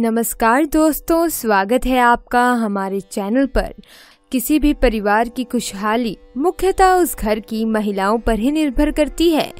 नमस्कार दोस्तों, स्वागत है आपका हमारे चैनल पर। किसी भी परिवार की खुशहाली मुख्यतः उस घर की महिलाओं पर ही निर्भर करती है।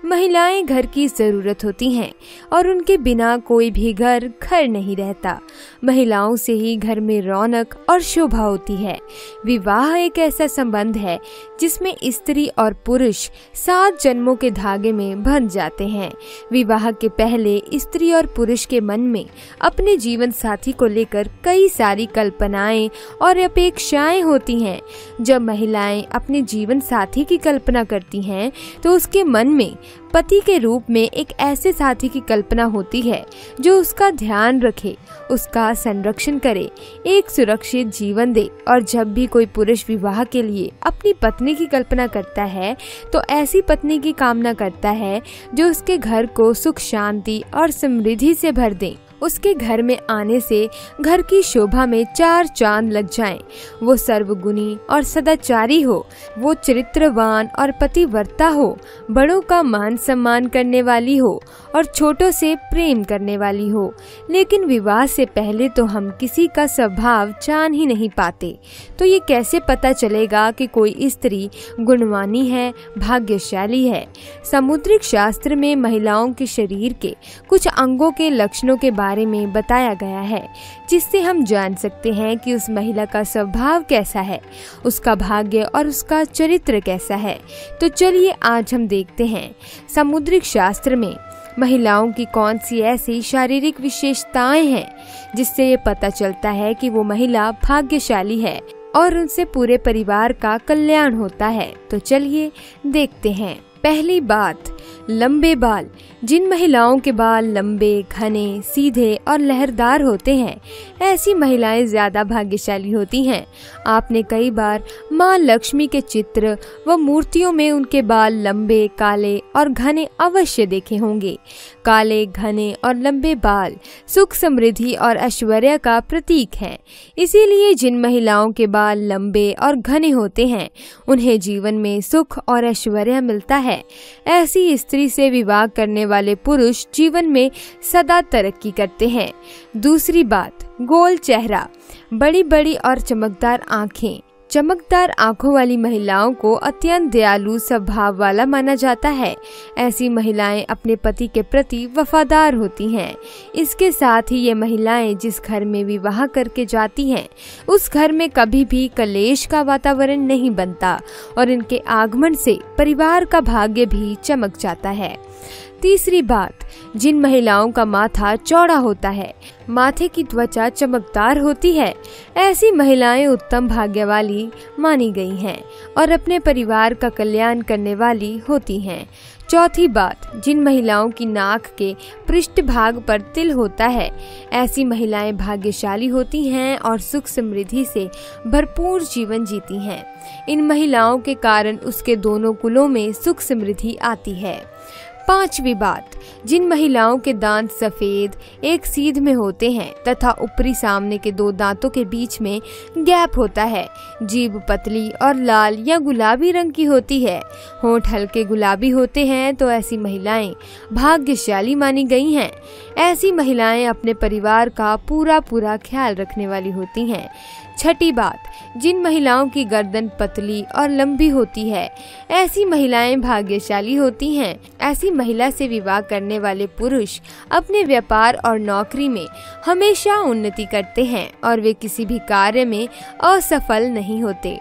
महिलाएं घर की ज़रूरत होती हैं और उनके बिना कोई भी घर घर नहीं रहता। महिलाओं से ही घर में रौनक और शोभा होती है। विवाह एक ऐसा संबंध है जिसमें स्त्री और पुरुष 7 जन्मों के धागे में बंध जाते हैं। विवाह के पहले स्त्री और पुरुष के मन में अपने जीवन साथी को लेकर कई सारी कल्पनाएं और अपेक्षाएं होती हैं। जब महिलाएं अपने जीवन साथी की कल्पना करती हैं तो उसके मन में पति के रूप में एक ऐसे साथी की कल्पना होती है जो उसका ध्यान रखे, उसका संरक्षण करे, एक सुरक्षित जीवन दे। और जब भी कोई पुरुष विवाह के लिए अपनी पत्नी की कल्पना करता है तो ऐसी पत्नी की कामना करता है जो उसके घर को सुख शांति और समृद्धि से भर दे। उसके घर में आने से घर की शोभा में 4 चांद लग जाएं। वो सर्वगुणी और सदाचारी हो, वो चरित्रवान और पतिव्रता हो, बड़ों का मान सम्मान करने वाली हो और छोटों से प्रेम करने वाली हो। लेकिन विवाह से पहले तो हम किसी का स्वभाव जान ही नहीं पाते, तो ये कैसे पता चलेगा कि कोई स्त्री गुणवानी है, भाग्यशाली है। सामुद्रिक शास्त्र में महिलाओं के शरीर के कुछ अंगों के लक्षणों के बारे में बताया गया है, जिससे हम जान सकते हैं कि उस महिला का स्वभाव कैसा है, उसका भाग्य और उसका चरित्र कैसा है। तो चलिए आज हम देखते हैं सामुद्रिक शास्त्र में महिलाओं की कौन सी ऐसी शारीरिक विशेषताएं हैं जिससे ये पता चलता है कि वो महिला भाग्यशाली है और उनसे पूरे परिवार का कल्याण होता है। तो चलिए देखते हैं। पहली बात, लंबे बाल। जिन महिलाओं के बाल लंबे, घने, सीधे और लहरदार होते हैं, ऐसी महिलाएं ज्यादा भाग्यशाली होती हैं। आपने कई बार माँ लक्ष्मी के चित्र व मूर्तियों में उनके बाल लंबे, काले और घने अवश्य देखे होंगे। काले, घने और लंबे बाल सुख, समृद्धि और ऐश्वर्य का प्रतीक हैं। इसीलिए जिन महिलाओं के बाल लंबे और घने होते हैं उन्हें जीवन में सुख और ऐश्वर्य मिलता है। ऐसी स्त्री से विवाह करने वाले पुरुष जीवन में सदा तरक्की करते हैं। दूसरी बात, गोल चेहरा, बड़ी बड़ी और चमकदार आँखें। चमकदार आंखों वाली महिलाओं को अत्यंत दयालु स्वभाव वाला माना जाता है। ऐसी महिलाएं अपने पति के प्रति वफादार होती हैं। इसके साथ ही ये महिलाएं जिस घर में विवाह करके जाती हैं उस घर में कभी भी कलेश का वातावरण नहीं बनता और इनके आगमन से परिवार का भाग्य भी चमक जाता है। तीसरी बात, जिन महिलाओं का माथा चौड़ा होता है, माथे की त्वचा चमकदार होती है, ऐसी महिलाएं उत्तम भाग्य वाली मानी गई हैं और अपने परिवार का कल्याण करने वाली होती हैं। चौथी बात, जिन महिलाओं की नाक के पृष्ठ भाग पर तिल होता है, ऐसी महिलाएं भाग्यशाली होती हैं और सुख समृद्धि से भरपूर जीवन जीती हैं। इन महिलाओं के कारण उसके दोनों कुलों में सुख समृद्धि आती है। पांचवी बात, जिन महिलाओं के दांत सफेद एक सीध में होते हैं तथा ऊपरी सामने के 2 दांतों के बीच में गैप होता है, जीभ पतली और लाल या गुलाबी रंग की होती है, होंठ हल्के गुलाबी होते हैं, तो ऐसी महिलाएं भाग्यशाली मानी गई हैं। ऐसी महिलाएं अपने परिवार का पूरा ख्याल रखने वाली होती हैं। छठी बात, जिन महिलाओं की गर्दन पतली और लंबी होती है, ऐसी महिलाएं भाग्यशाली होती हैं। ऐसी महिला से विवाह करने वाले पुरुष अपने व्यापार और नौकरी में हमेशा उन्नति करते हैं और वे किसी भी कार्य में असफल नहीं होते।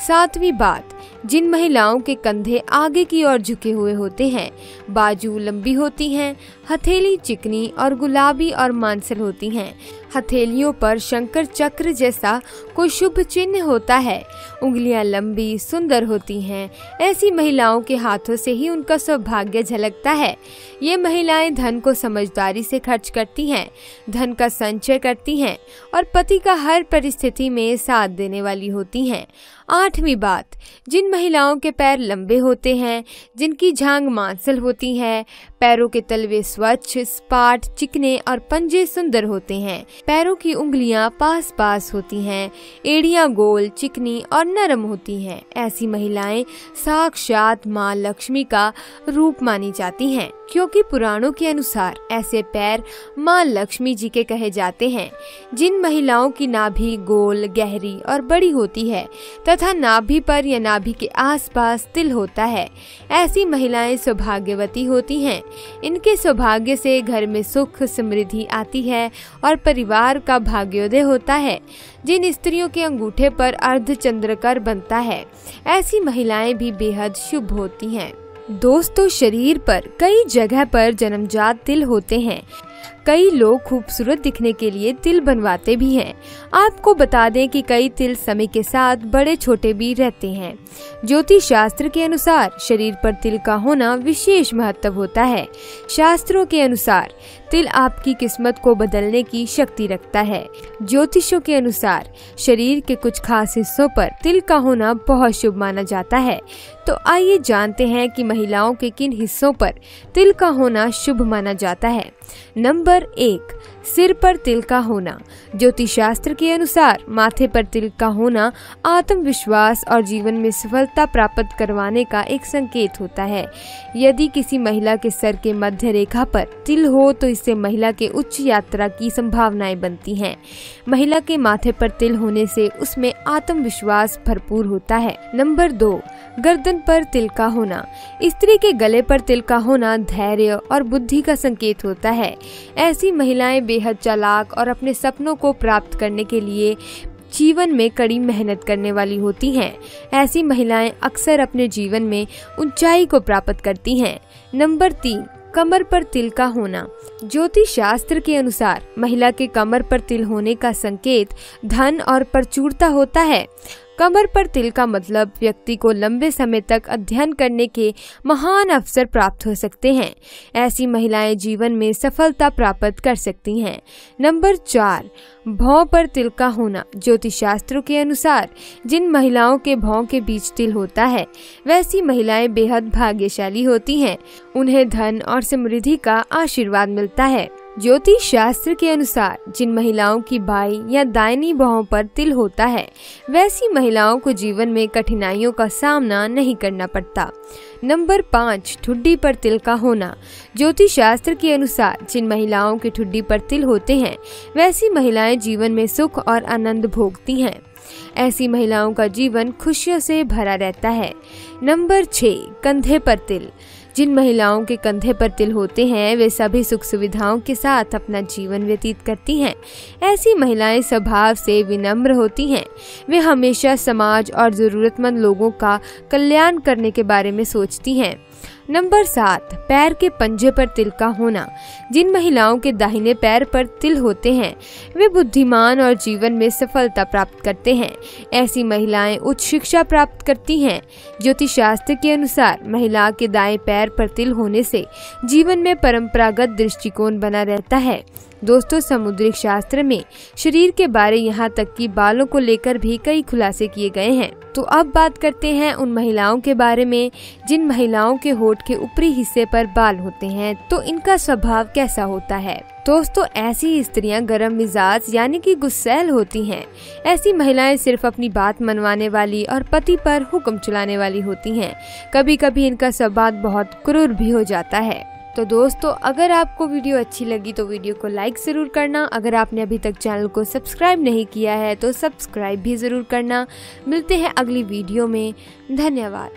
7वीं बात, जिन महिलाओं के कंधे आगे की ओर झुके हुए होते हैं, बाजू लंबी होती हैं, हथेली चिकनी और गुलाबी और मांसल होती हैं, हथेलियों पर शंकर चक्र जैसा कोई शुभ चिन्ह होता है, उंगलियां लंबी सुंदर होती हैं, ऐसी महिलाओं के हाथों से ही उनका सौभाग्य झलकता है। ये महिलाएं धन को समझदारी से खर्च करती हैं, धन का संचय करती हैं और पति का हर परिस्थिति में साथ देने वाली होती हैं। 8वीं बात, जिन महिलाओं के पैर लंबे होते हैं, जिनकी जांघ मांसल होती है, पैरों के तलवे स्वच्छ, सपाट, चिकने और पंजे सुंदर होते हैं, पैरों की उंगलियां पास पास होती हैं, एड़ियां गोल, चिकनी और नरम होती हैं, ऐसी महिलाएं साक्षात माँ लक्ष्मी का रूप मानी जाती हैं, क्योंकि पुराणों के अनुसार ऐसे पैर माँ लक्ष्मी जी के कहे जाते हैं। जिन महिलाओं की नाभि गोल, गहरी और बड़ी होती है तथा नाभि पर या नाभि के आसपास तिल होता है, ऐसी महिलाएं सौभाग्यवती होती हैं। इनके सौभाग्य से घर में सुख समृद्धि आती है और परिवार का भाग्योदय होता है। जिन स्त्रियों के अंगूठे पर अर्धचंद्रकर बनता है, ऐसी महिलाएं भी बेहद शुभ होती हैं। दोस्तों, शरीर पर कई जगह पर जन्मजात तिल होते हैं। कई लोग खूबसूरत दिखने के लिए तिल बनवाते भी हैं। आपको बता दें कि कई तिल समय के साथ बड़े छोटे भी रहते हैं। ज्योतिष शास्त्र के अनुसार शरीर पर तिल का होना विशेष महत्व होता है। शास्त्रों के अनुसार तिल आपकी किस्मत को बदलने की शक्ति रखता है। ज्योतिषों के अनुसार शरीर के कुछ खास हिस्सों पर तिल का होना बहुत शुभ माना जाता है। तो आइए जानते हैं कि महिलाओं के किन हिस्सों पर तिल का होना शुभ माना जाता है। नंबर 1, सिर पर तिल का होना। ज्योतिष शास्त्र के अनुसार माथे पर तिल का होना आत्मविश्वास और जीवन में सफलता प्राप्त करवाने का एक संकेत होता है। यदि किसी महिला के सर के मध्य रेखा पर तिल हो तो इससे महिला के उच्च यात्रा की संभावनाएं बनती हैं। महिला के माथे पर तिल होने से उसमें आत्मविश्वास भरपूर होता है। नंबर 2, गर्दन पर तिल का होना। स्त्री के गले पर तिल का होना धैर्य और बुद्धि का संकेत होता है। ऐसी महिलाएं बेहद चालाक और अपने सपनों को प्राप्त करने के लिए जीवन में कड़ी मेहनत करने वाली होती हैं। ऐसी महिलाएं अक्सर अपने जीवन में ऊंचाई को प्राप्त करती हैं। नंबर 3, कमर पर तिल का होना। ज्योतिष शास्त्र के अनुसार महिला के कमर पर तिल होने का संकेत धन और प्रचुरता होता है। कमर पर तिल का मतलब व्यक्ति को लंबे समय तक अध्ययन करने के महान अवसर प्राप्त हो सकते हैं। ऐसी महिलाएं जीवन में सफलता प्राप्त कर सकती हैं। नंबर 4, भौं पर तिल का होना। ज्योतिष शास्त्रों के अनुसार जिन महिलाओं के भौं के बीच तिल होता है, वैसी महिलाएं बेहद भाग्यशाली होती हैं। उन्हें धन और समृद्धि का आशीर्वाद मिलता है। ज्योतिष शास्त्र के अनुसार जिन महिलाओं की बाईं या दाहिनी बाहों पर तिल होता है, वैसी महिलाओं को जीवन में कठिनाइयों का सामना नहीं करना पड़ता। नंबर 5, ठुड्डी पर तिल का होना। ज्योतिष शास्त्र के अनुसार जिन महिलाओं की ठुड्डी पर तिल होते हैं, वैसी महिलाएं जीवन में सुख और आनंद भोगती हैं। ऐसी महिलाओं का जीवन खुशियों से भरा रहता है। नंबर 6, कंधे पर तिल। जिन महिलाओं के कंधे पर तिल होते हैं, वे सभी सुख सुविधाओं के साथ अपना जीवन व्यतीत करती हैं। ऐसी महिलाएं स्वभाव से विनम्र होती हैं। वे हमेशा समाज और जरूरतमंद लोगों का कल्याण करने के बारे में सोचती हैं। नंबर 7, पैर के पंजे पर तिल का होना। जिन महिलाओं के दाहिने पैर पर तिल होते हैं, वे बुद्धिमान और जीवन में सफलता प्राप्त करते हैं। ऐसी महिलाएं उच्च शिक्षा प्राप्त करती हैं। ज्योतिष शास्त्र के अनुसार महिला के दाएं पैर पर तिल होने से जीवन में परंपरागत दृष्टिकोण बना रहता है। दोस्तों, समुद्रिक शास्त्र में शरीर के बारे यहाँ तक कि बालों को लेकर भी कई खुलासे किए गए हैं। तो अब बात करते हैं उन महिलाओं के बारे में जिन महिलाओं के होठ के ऊपरी हिस्से पर बाल होते हैं, तो इनका स्वभाव कैसा होता है। दोस्तों, ऐसी स्त्रियां गरम मिजाज यानी कि गुस्सैल होती हैं। ऐसी महिलाएं सिर्फ अपनी बात मनवाने वाली और पति पर हुक्म चलाने वाली होती हैं। कभी कभी इनका स्वभाव बहुत क्रूर भी हो जाता है। तो दोस्तों, अगर आपको वीडियो अच्छी लगी तो वीडियो को लाइक ज़रूर करना। अगर आपने अभी तक चैनल को सब्सक्राइब नहीं किया है तो सब्सक्राइब भी ज़रूर करना। मिलते हैं अगली वीडियो में। धन्यवाद।